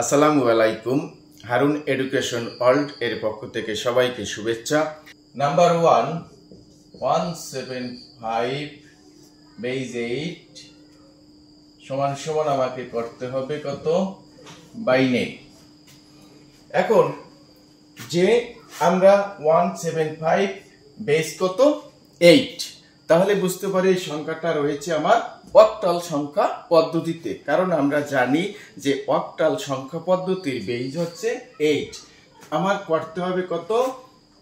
আসসালামু আলাইকুম। Harun education world এর পক্ষ থেকে সবাইকে শুভেচ্ছা। নাম্বার 1 175 বেজ 8 সমান সমান আমাকে করতে হবে কত? বাইনারি। এখন যে আমরা 175 বেজ কত? 8, তাহলে বুঝতে পারি এই সংখ্যাটা রয়েছে আমার অক্টাল সংখ্যা পদ্ধতিতে, কারণ আমরা জানি যে অক্টাল সংখ্যা পদ্ধতির বেজ হচ্ছে 8। আমার করতে হবে কত?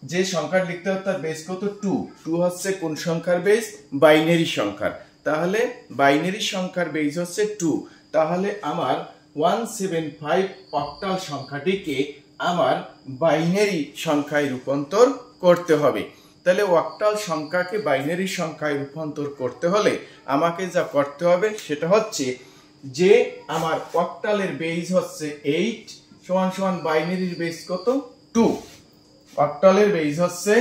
যে সংখ্যা লিখতে হবে তার বেজ কত? 2 হচ্ছে কোন সংখ্যার বেজ? বাইনারি সংখ্যার। তাহলে বাইনারি সংখ্যার বেজ হচ্ছে 2। তাহলে আমার 175 অক্টাল সংখ্যাটিকে আমার বাইনারি সংখ্যায় রূপান্তর করতে হবে। তাহলে অক্টাল সংখ্যাকে বাইনারি সংখ্যায় রূপান্তর করতে হলে আমাকে যা করতে হবে সেটা হচ্ছে যে আমার অক্টালের বেজ হচ্ছে 8 সমান সমান বাইনারির বেজ কত? 2। অক্টালের বেজ হচ্ছে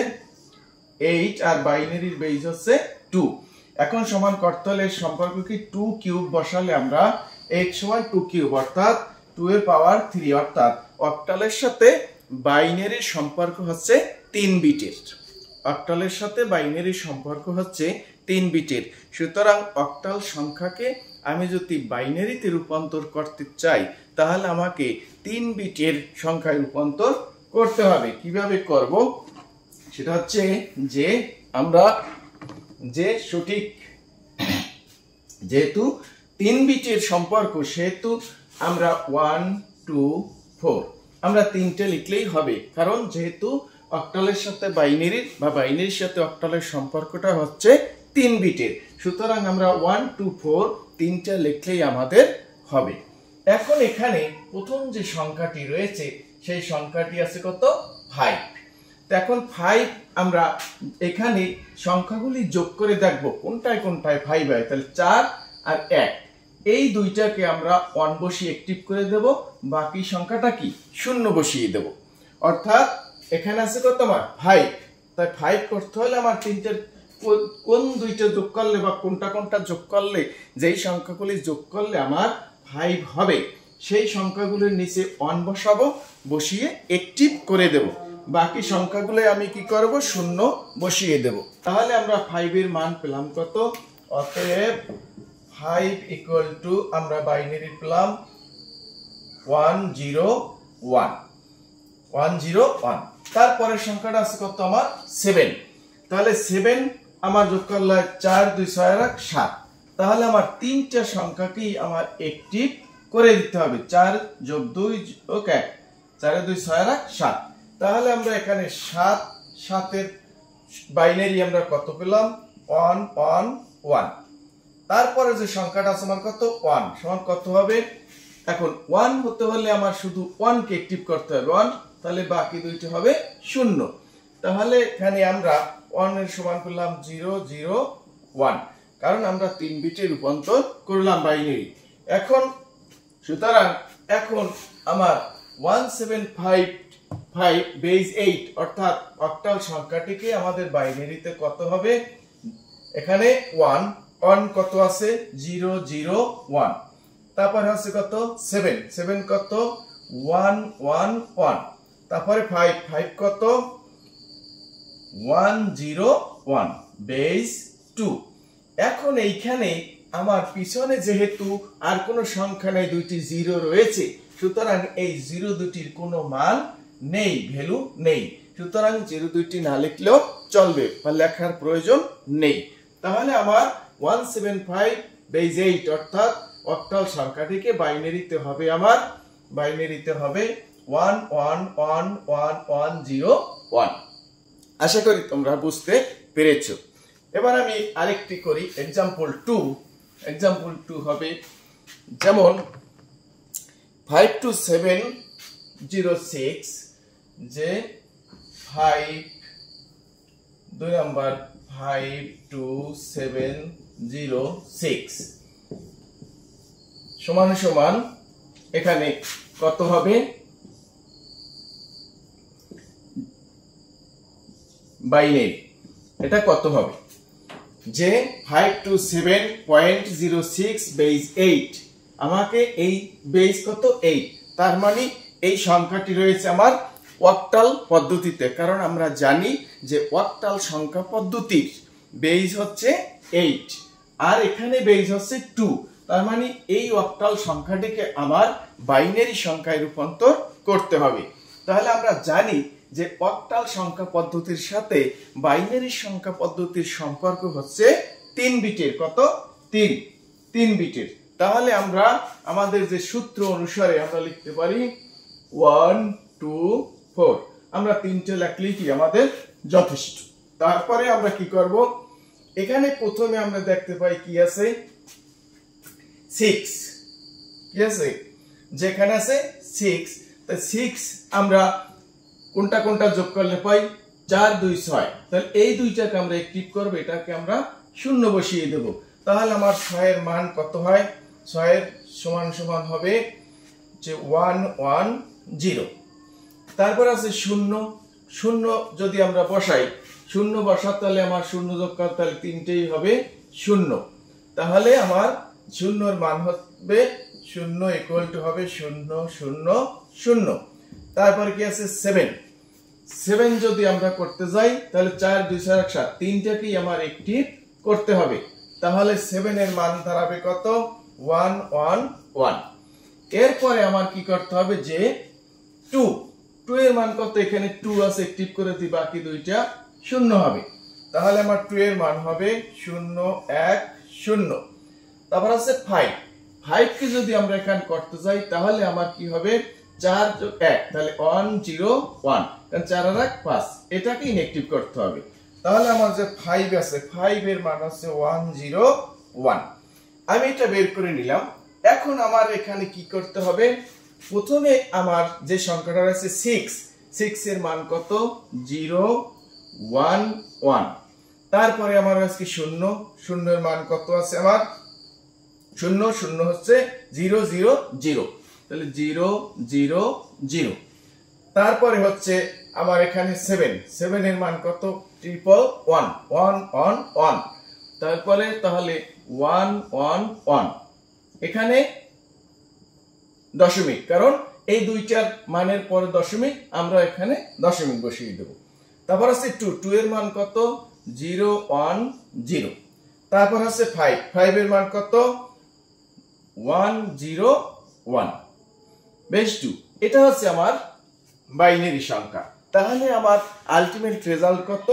8 আর বাইনারির বেজ হচ্ছে 2। এখন সমান করতে হলে সম্পর্ক কি? 2 কিউব বসালে আমরা 8 সমান 2 কিউব অর্থাৎ 2 এর পাওয়ার 3, অর্থাৎ অক্টালের সাথে বাইনারির সম্পর্ক হচ্ছে 3 বিটের। অক্টালের সাথে বাইনারির সম্পর্ক হচ্ছে 3 বিটের। সুতরাং অক্টাল সংখ্যাকে আমি যদি বাইনারিতে রূপান্তর করতে চাই তাহলে আমাকে 3 বিটের সংখ্যায় রূপান্তর করতে হবে। কিভাবে করব সেটা হচ্ছে যে আমরা যে সঠিক, যেহেতু 3 বিটের সম্পর্ক সেহেতু আমরা 1 2 4 আমরা 3টে লিখলেই হবে, কারণ যেহেতু অক্টালের সাথে বাইনারির বা বাইনারির সাথে অক্টালের সম্পর্কটা হচ্ছে 3 বিটের। সুতরাং আমরা 1 2 4 3টা লিখলেই আমাদের হবে। এখন এখানে প্রথম যে সংখ্যাটি রয়েছে সেই সংখ্যাটি আছে কত? 5। তো এখন 5 আমরা এখানে সংখ্যাগুলি যোগ করে দেখব কোনটায় কোনটায় 5 হয়। তাহলে 4 আর 1 এই দুইটাকে আমরা 1 বসিয়ে অ্যাক্টিভ করে দেব, বাকি সংখ্যাটা কি? 0 বসিয়ে দেব। অর্থাৎ এখানে আছে কত? আমার 5। তাই 5 করতে হলে আমার তিনটের কোন দুইটা যোগ করলে বা কোনটা কোনটা যোগ করলে, যেই সংখ্যাগুলি যোগ করলে আমার 5 হবে সেই সংখ্যাগুলোর নিচে 1 বসাবো, বসিয়ে অ্যাক্টিভ করে দেব। বাকি সংখ্যাগুলো আমি কি করব? 0 বসিয়ে দেব। তাহলে আমরা 5 এর মান পেলাম কত? অতএব 5 ইকুয়াল টু আমরা বাইনারি পেলাম 101। তারপরের সংখ্যাটা আছে কত? আমার 7। তাহলে 7 আমার যোগ করলে 4 2 6 আর 7। তাহলে আমার তিনটা সংখ্যাকেই আমার অ্যাক্টিভ করে দিতে হবে। 4 যোগ 2 ওকে 4 2 6 আর 7। তাহলে আমরা এখানে 7 এর বাইনারি আমরা কত পেলাম? 1 1 1। তারপরে যে সংখ্যাটা আছে আমার কত? 1 সমান কত হবে? এখন 1 হতে হলে আমার শুধু 1 কে অ্যাক্টিভ করতে হবে 1, তাহলে বাকি দুইটা হবে 0। তাহলে এখানে আমরা 1 এর সমান করলাম 0 0 1, কারণ আমরা 3 বিটে রূপান্তর করলাম বাইনারি। এখন সুতরাং এখন আমার 175 বেজ 8 অর্থাৎ অক্টাল সংখ্যাটিকে আমাদের বাইনারিতে কত হবে? এখানে 1 কত আছে? 0 0 1। তারপরে আছে কত? 7 কত? 1 1 1। তারপরে 5 কত? 1 0 1 বেজ 2। এখন এইখানে আমার পিছনে যেহেতু আর কোনো সংখ্যা নেই, দুইটি 0 রয়েছে, সুতরাং এই 0 দুটির কোনো মান নেই, ভ্যালু নেই। সুতরাং 0 দুইটি না লিখলেও চলবে বা লেখার প্রয়োজন নেই। তাহলে আমার 175 বেজ 8 অর্থাৎ অক্টাল সংখ্যাটিকে বাইনারিতে হবে আমার 1 1 1 1 1 0 1। আশা করি তোমরা বুঝতে পেরেছো। এবার আমি আরেকটি করি, एग्जांपल 2 হবে যেমন 5 to 7 0 6, যে 5 2 নাম্বার 5 to 7 0 6 সমান সমান এখানে কত হবে? বাইনারি এটা কত হবে? যে 5 to 7.06 বেজ 8 আমাকে এই বেজ কত? 8। তার মানে এই সংখ্যাটি রয়েছে আমার অক্টাল পদ্ধতিতে, কারণ আমরা জানি যে অক্টাল সংখ্যা পদ্ধতির বেজ হচ্ছে 8 আর এখানে বেজ হচ্ছে 2। তার মানে এই অক্টাল সংখ্যাটিকে আমার বাইনারি সংখ্যায় রূপান্তর করতে হবে। তাহলে আমরা জানি যে অক্টাল সংখ্যা পদ্ধতির সাথে বাইনারি সংখ্যা পদ্ধতির সম্পর্ক হচ্ছে 3 বিটের। কত? 3 বিটের। তাহলে আমরা আমাদের যে সূত্র অনুসারে আমরা লিখতে পারি 1 2 4। আমরা 3টে লিখলেই কি আমাদের যথেষ্ট। তারপরে আমরা কি করব, এখানে প্রথমে আমরা দেখতে পাই কি আছে 6, কি আছে, যেখানে আছে 6। তাই 6 আমরা কোনটা কোনটা যোগ করলে পাই 4 2 6। তাহলে এই দুইটাকে আমরা একটিভ করব, এটাকে আমরা শূন্য বসিয়ে দেব। তাহলে আমার 6 এর মান কত হয়, 6 এর সমান সমান হবে যে 1 1 0। তারপর আছে 0, 0 যদি আমরা বসাই, 0 বসাতে হলে আমার 0 যোগ করতে হলে 3টেই হবে 0। তাহলে আমার 0 এর মান হবে 0 ইকুয়াল টু হবে 0 0 0। তারপর কি আছে 7, 7 যদি আমরা করতে যাই তাহলে 4 2 6 1 7, তিনটাকেই আমার একটিভ করতে হবে। তাহলে 7 এর মান দাঁড়াবে কত 1 1 1। এরপরে আমার কি করতে হবে যে 2 এর মান কত, এখানে 2 আছে, একটিভ করে দিই, বাকি দুইটা শূন্য হবে। তাহলে আমার 2 এর মান হবে 0 1 0। তারপর আছে 5 কে যদি আমরা এখানে করতে যাই তাহলে আমার কি হবে 4 যোগ 1, তাহলে 1 0 1, কারণ 4 আর 1 5, এটাকে ইনঅ্যাক্টিভ করতে হবে। তাহলে আমার যে 5 আছে, 5 এর মান আছে 1 0 1। আমি এটা বের করে নিলাম। এখন আমার এখানে কি করতে হবে, প্রথমে আমার যে সংখ্যাটা আছে 6 এর মান কত 0 1 1। তারপরে আমার আছে 0 এর মান কত আছে আমার 0 0 হচ্ছে 0 0 0, তাহলে 0 0 0। তারপরে হচ্ছে আমার এখানে 7 এর মান কত 1 1 1 1। তারপরে তাহলে 1 1 1, এখানে দশমিক, কারণ এই দুইটার মানের পরে দশমিক, আমরা এখানে দশমিক বসিয়ে দেব। তারপর আছে 2 এর মান কত 0 1 0। তারপর আছে 5 এর মান কত 1 0 1 বেশ 2। এটা হচ্ছে আমার বাইনারি সংখ্যা। তাহলে আমার আলটিমেট রেজাল্ট কত,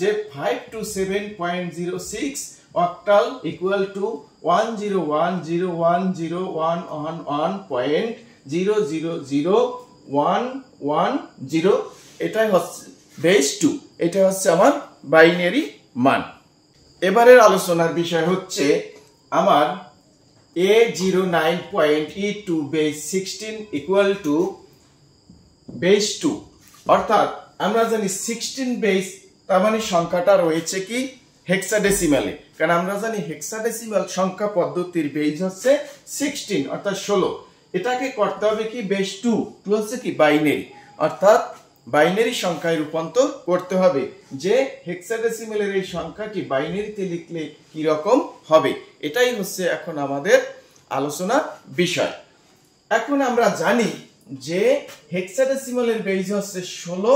যে 527.06 অক্টাল ইকুয়াল টু 1010111.000110। এটাই হচ্ছে বেস 2, এটা হচ্ছে আমার বাইনারি মান। এবারের আলোচনার বিষয় হচ্ছে আমার A09.E2 base 16 equal to base 2। অর্থাৎ আমরা জানি 16 বেস, তার মানে সংখ্যাটা রয়েছে কি হেক্সাডেসিমালে, কারণ আমরা জানি হেক্সাডেসিমাল সংখ্যা পদ্ধতির বেস হচ্ছে 16 অর্থাৎ 16। এটাকে করতে হবে কি বেস 2 হচ্ছে কি বাইনারি, অর্থাৎ বাইনারি সংখ্যায় রূপান্তর করতে হবে, যে হেক্সাডেসিমালের এই সংখ্যাটি বাইনারিতে লিখলে কি রকম হবে, এটাই হচ্ছে এখন আমাদের আলোচনার বিষয়। এখন আমরা জানি যে হেক্সাডেসিমালের বেস হচ্ছে 16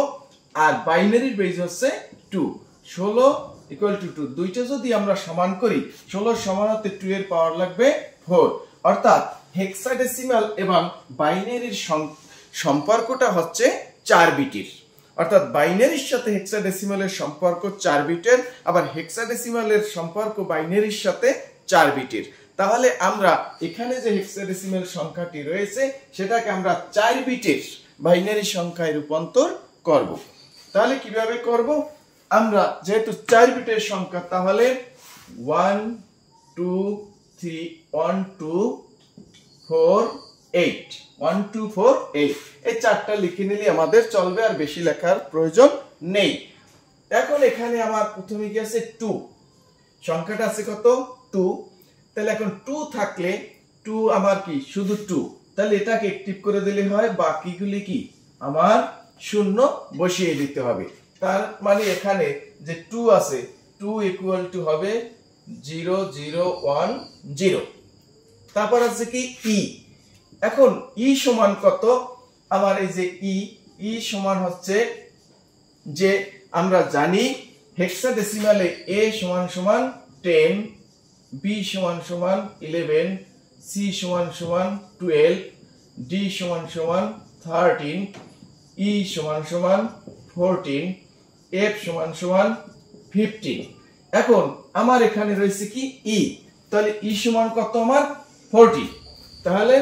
আর বাইনারির বেস হচ্ছে 2। 16 ইকুয়াল টু 2, দুইটা যদি আমরা সমান করি 16 সমান হতে 2 এর পাওয়ার লাগবে 4। অর্থাৎ হেক্সাডেসিমাল এবং বাইনারির সম্পর্কটা হচ্ছে 4 বিটের। অর্থাৎ বাইনারির সাথে হেক্সাডেসিমালের সম্পর্ক 4 বিটের, আবার হেক্সাডেসিমালের সম্পর্ক বাইনারির সাথে 4 বিটের। তাহলে আমরা এখানে যে হেক্সাডেসিমাল সংখ্যাটি রয়েছে সেটাকে আমরা 4 বিটের বাইনারি সংখ্যায় রূপান্তর করব। তাহলে কিভাবে করব, আমরা যেহেতু 4 বিটের সংখ্যা, তাহলে 1 2 3 1 2 4 8 1 2 4 8, এই চারটা লিখে নিলে আমাদের চলবে, আর বেশি লেখার প্রয়োজন নেই। এখন এখানে আমার প্রথমে কি আছে 2, সংখ্যাটা আছে কত 2। তাহলে এখন 2 থাকলে 2 আমার কি শুধু 2, তাহলে এটাকে অ্যাক্টিভ করে দিলে হয়, বাকিগুলি কি আমার শূন্য বসিয়ে দিতে হবে। তার মানে এখানে যে 2 আছে 2 ইকুয়াল টু হবে 0 0 1 0। তারপর আছে কি ই, এখন ই সমান কত, আমার এই যে ই সমান হচ্ছে যে আমরা জানি হেক্সাডেসিমালে a সমান সমান 10, b সমান সমান 11, c সমান সমান 12, d সমান সমান 13, e সমান সমান 14, f সমান সমান 15। এখন আমার এখানে রয়েছে কি ই, তাহলে ই সমান কত আমার 14, তাহলে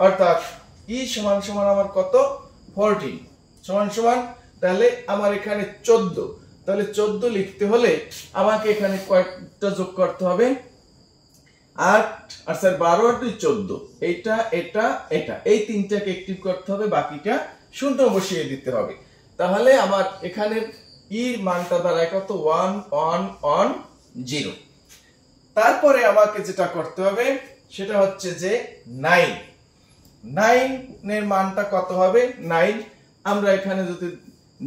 অর্থাৎ ই সমান সমান আমার কত 14 সমান সমান, তাহলে আমার এখানে 14, তাহলে 14 লিখতে হলে আমাকে এখানে কয়টা যোগ করতে হবে 8 আর স্যার 12 আর 2 14, এটা এটা এটা এই তিনটাকে অ্যাক্টিভ করতে হবে, বাকিটা শূন্য বসিয়ে দিতে হবে। তাহলে আমার এখানে এর মানটা দাঁড়ায় কত 1 1 1 0। তারপরে আমাকে যেটা করতে হবে সেটা হচ্ছে যে 9 এর মানটা কত হবে 9, আমরা এখানে যদি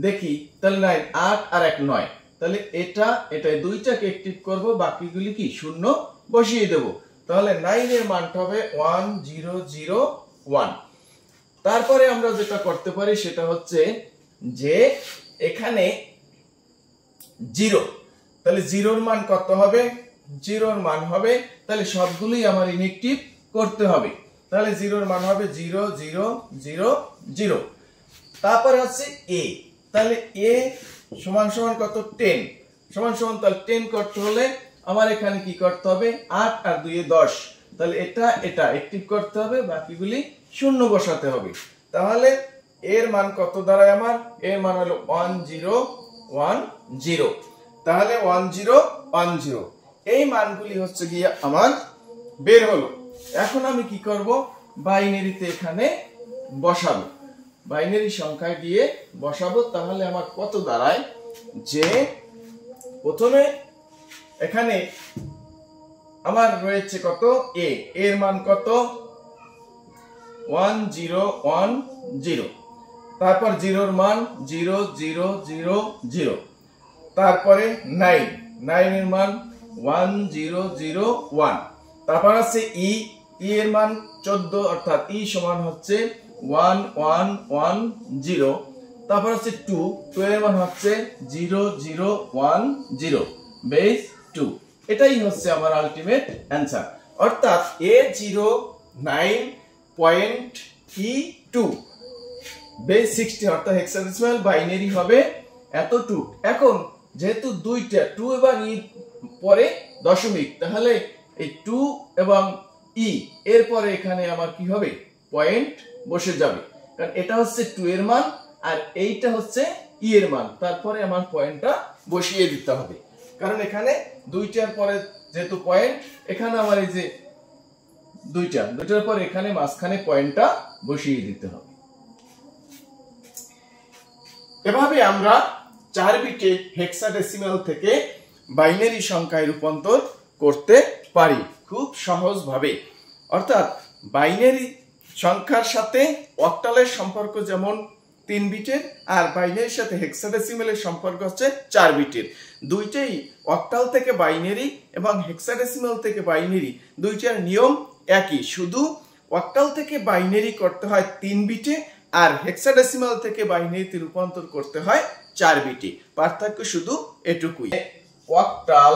দেখি তাহলে 9 8 আর 1 9, তাহলে এটা এটা দুইটাকে অ্যাক্টিভ করব, বাকিগুলি কি শূন্য বসিয়ে দেব, তাহলে 9 এর মানটা হবে 1 0 0 1। তারপরে আমরা যেটা করতে পারি সেটা হচ্ছে যে এখানে 0, তাহলে 0 এর মান কত হবে, 0 এর মান হবে, তাহলে সবগুলোই আমার ইনঅ্যাক্টিভ করতে হবে, তাহলে 0 এর মান হবে 0 0 0 0। তারপরে হচ্ছে a, তাহলে a সমান সমান কত 10 সমান সমান, তাহলে 10 করতে হলে আমার এখানে কি করতে হবে 8 আর 2 এ 10, তাহলে এটা এটা অ্যাক্টিভ করতে হবে, বাকিগুলি শূন্য বসাতে হবে। তাহলে এর মান কত দাঁড়ায় আমার, এর মান হলো 1 0 1 0, তাহলে 1 0 1 0 এই মানগুলি হচ্ছে গিয়ে আমার বের হলো। এখন আমি কি করব বাইনারিতে এখানে বসাবো, বাইনারি সংখ্যা দিয়ে বসাবো, তাহলে আমার কত দাঁড়ায় যে প্রথমে এখানে আমার রয়েছে কত a, এর মান কত 1 0 1 0, তারপর 0 এর মান 0 0 0 0, তারপরে 9 এর মান 1 0 0 1, তারপর আছে ই এর মান 14, অর্থাৎ ই সমান হচ্ছে 1 1 1 0, তারপর হচ্ছে 2 এর মান হচ্ছে 0 0 1 0 বেস 2। এটাই হচ্ছে আমার আলটিমেট অ্যানসার, অর্থাৎ A09.E2 বেস 16, অর্থাৎ হেক্সাডেসিমাল বাইনারি হবে এতটুক। এখন যেহেতু দুইটা 2 এবং ই পরে দশমিক, তাহলে এই 2 এবং ই এর পরে এখানে আমার কি হবে পয়েন্ট বসে যাবে, কারণ এটা হচ্ছে 2 এর মান আর এইটা হচ্ছে ই এর মান, তারপরে আমার পয়েন্টটা বসিয়ে দিতে হবে, কারণ এখানে দুইটার পরে যেহেতু পয়েন্ট, এখানে আমার এই যে দুইটার পরে এখানে মাঝখানে পয়েন্টটা বসিয়ে দিতে হবে। এভাবে আমরা 4 বিটে হেক্সাডেসিমাল থেকে বাইনারি সংখ্যায় রূপান্তর করতে পারি খুব সহজভাবে। অর্থাৎ বাইনারি সংখ্যার সাথে অক্টালের সম্পর্ক যেমন 3 বিটের, আর বাইনারির সাথে হেক্সাডেসিমালের সম্পর্ক হচ্ছে 4 বিটের। দুইটাই অক্টাল থেকে বাইনারি এবং হেক্সাডেসিমাল থেকে বাইনারি, দুইটার নিয়ম একই, শুধু অক্টাল থেকে বাইনারি করতে হয় 3 বিটে আর হেক্সাডেসিমাল থেকে বাইনারিতে রূপান্তর করতে হয় 4 বিটে। পার্থক্য শুধু এটুকুই। অক্টাল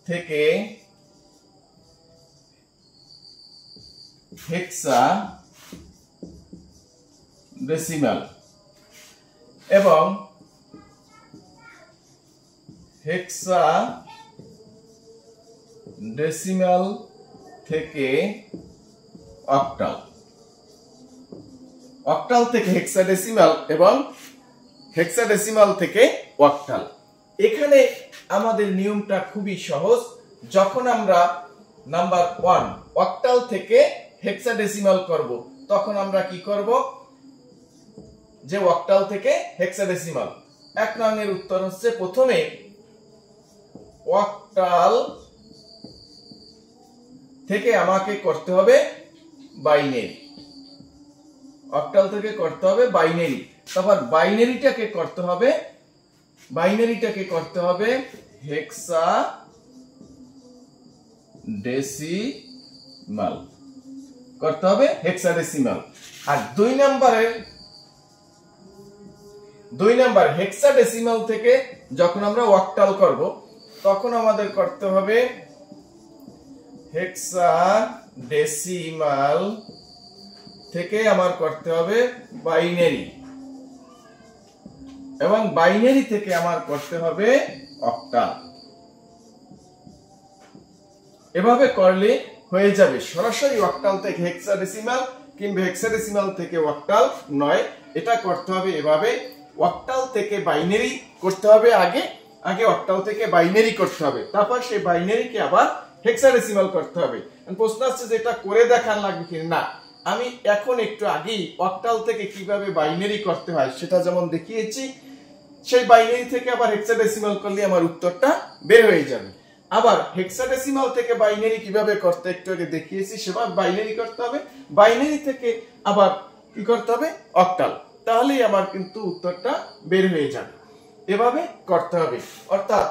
থেকে হেক্সাডেসিমাল এবং হেক্সাডেসিমাল থেকে অক্টাল, অক্টাল থেকে হেক্সাডেসিমাল এবং হেক্সাডেসিমাল থেকে অক্টাল। এখানে আমাদের নিয়মটা খুবই সহজ। যখন আমরা নাম্বার 1 অক্টাল থেকে হেক্সাডেসিমাল করব, তখন আমরা কি করব, যে অক্টাল থেকে হেক্সাডেসিমাল 1 নংয়ের উত্তর হচ্ছে প্রথমে অক্টাল থেকে আমাকে করতে হবে বাইনারি, অক্টাল থেকে করতে হবে বাইনারি, তারপর বাইনারিটাকে করতে হবে হেক্সাডেসিমাল। করতে হবে হেক্সাডেসিমাল। আর দুই নাম্বার হেক্সাডেসিমাল থেকে যখন আমরা অক্টাল করব তখন আমাদের করতে হবে হেক্সাডেসিমাল থেকে আমার করতে হবে বাইনারি, এবং বাইনারি থেকে আমার করতে হবে অক্টাল। এভাবে করলে হয়ে যাবে। সরাসরি অক্টাল থেকে হেক্সাডেসিমাল কিংবা হেক্সাডেসিমাল থেকে অক্টাল নয়, এটা করতে হবে এভাবে অক্টাল থেকে বাইনারি করতে হবে। আগে অক্টাল থেকে বাইনারি করতে হবে, তারপর সেই বাইনারিকে আবার হেক্সাডেসিমাল করতে হবে। প্রশ্ন আসছে যে এটা করে দেখান লাগবে কি না। আমি এখন একটু আগেই অক্টাল থেকে কিভাবে বাইনারি করতে হয় সেটা যেমন দেখিয়েছি, সেই বাইনারি থেকে আবার হেক্সাডেসিমাল করলে আমার উত্তরটা বের হয়ে যাবে। আবার হেক্সাডেসিমাল থেকে বাইনারি কিভাবে করতে একটু আগে দেখিয়েছি, সেভাবে বাইনারি করতে হবে। বাইনারি থেকে আবার কি করতে হবে অক্টাল, তাহলেই আমার কিন্তু উত্তরটা বের হয়ে যাবে। এভাবে করতে হবে। অর্থাৎ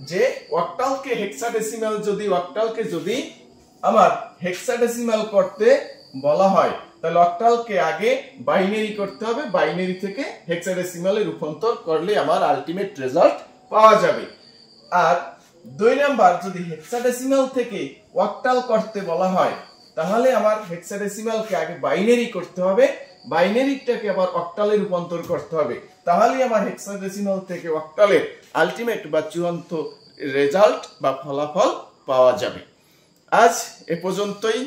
যে অক্টালকে হেক্সাডেসিমাল অক্টালকে যদি আমার হেক্সাডেসিমাল করতে বলা হয় তাহলে অক্টালকে আগে বাইনারি করতে হবে, বাইনারি থেকে হেক্সাডেসিমালে রূপান্তর করলে আমার আলটিমেট রেজাল্ট পাওয়া যাবে। আর দুই নাম্বার যদি হেক্সাডেসিমাল থেকে অক্টাল করতে বলা হয় তাহলে আমার হেক্সাডেসিমালকে আগে বাইনারি করতে হবে, বাইনারিটাকে আবার অক্টালে রূপান্তর করতে হবে, তাহলে আমার হেক্সাডেসিমাল থেকে অক্টালের আলটিমেট বা চূড়ান্ত রেজাল্ট বা ফলাফল পাওয়া যাবে। আজ এ পর্যন্তই।